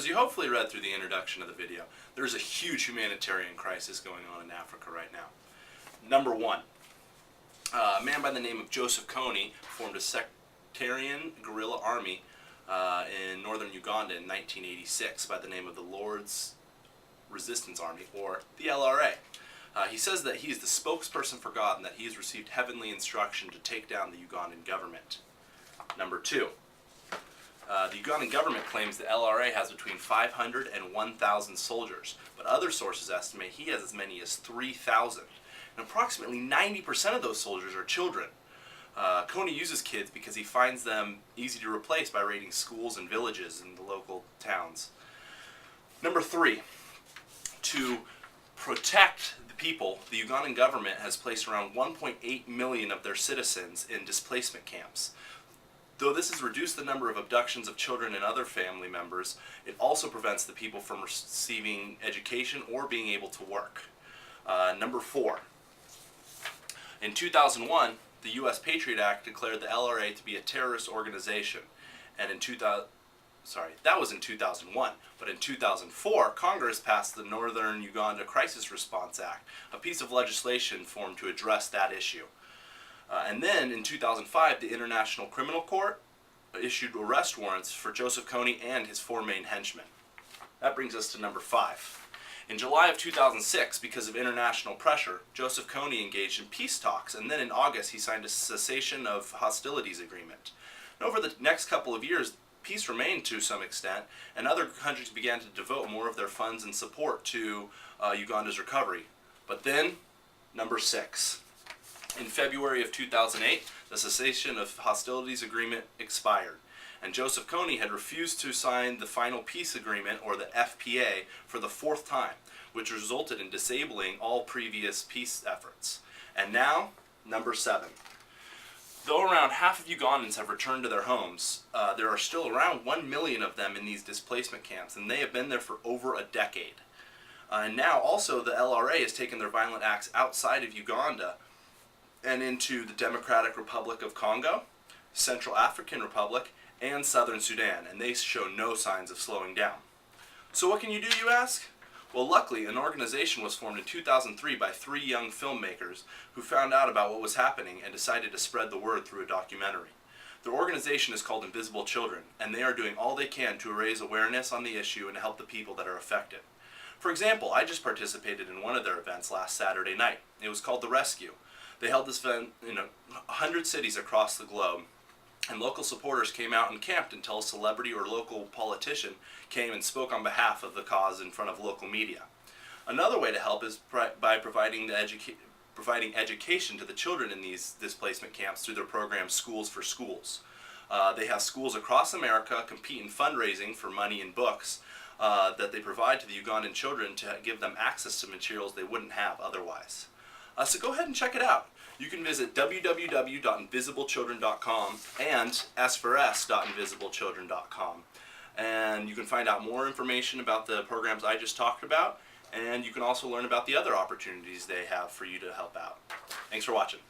as you hopefully read through the introduction of the video, there's a huge humanitarian crisis going on in Africa right now. Number one, a man by the name of Joseph Kony formed a sectarian guerrilla army in northern Uganda in 1986 by the name of the Lord's Resistance Army, or the LRA. He says that he is the spokesperson for God and that he has received heavenly instruction to take down the Ugandan government. Number two, the Ugandan government claims the LRA has between 500 and 1,000 soldiers, but other sources estimate he has as many as 3,000. And approximately 90% of those soldiers are children. Kony uses kids because he finds them easy to replace by raiding schools and villages in the local towns. Number three, to protect the people, the Ugandan government has placed around 1.8 million of their citizens in displacement camps. Though this has reduced the number of abductions of children and other family members, it also prevents the people from receiving education or being able to work. Number four, in 2001, the U.S. Patriot Act declared the LRA to be a terrorist organization, and that was in 2001, but in 2004, Congress passed the Northern Uganda Crisis Response Act, a piece of legislation formed to address that issue. And then in 2005, the International Criminal Court issued arrest warrants for Joseph Kony and his four main henchmen. That brings us to number five. In July of 2006, because of international pressure, Joseph Kony engaged in peace talks, and then in August he signed a cessation of hostilities agreement. And over the next couple of years, peace remained to some extent, and other countries began to devote more of their funds and support to Uganda's recovery. But then, number six. In February of 2008, the cessation of hostilities agreement expired, and Joseph Kony had refused to sign the final peace agreement, or the FPA, for the fourth time, which resulted in disabling all previous peace efforts. And now, number seven. Though around half of Ugandans have returned to their homes, there are still around 1 million of them in these displacement camps, and they have been there for over a decade. And now also the LRA has taken their violent acts outside of Uganda and into the Democratic Republic of Congo, Central African Republic, and Southern Sudan, and they show no signs of slowing down. So what can you do, you ask? Well, luckily, an organization was formed in 2003 by 3 young filmmakers who found out about what was happening and decided to spread the word through a documentary. Their organization is called Invisible Children, and they are doing all they can to raise awareness on the issue and help the people that are affected. For example, I just participated in one of their events last Saturday night. It was called The Rescue. They held this event in 100 cities across the globe, and local supporters came out and camped until a celebrity or local politician came and spoke on behalf of the cause in front of local media. Another way to help is by providing education to the children in these displacement camps through their program Schools for Schools. They have schools across America compete in fundraising for money and books that they provide to the Ugandan children to give them access to materials they wouldn't have otherwise. So go ahead and check it out. You can visit www.invisiblechildren.com and s4s.invisiblechildren.com. And you can find out more information about the programs I just talked about, and you can also learn about the other opportunities they have for you to help out. Thanks for watching.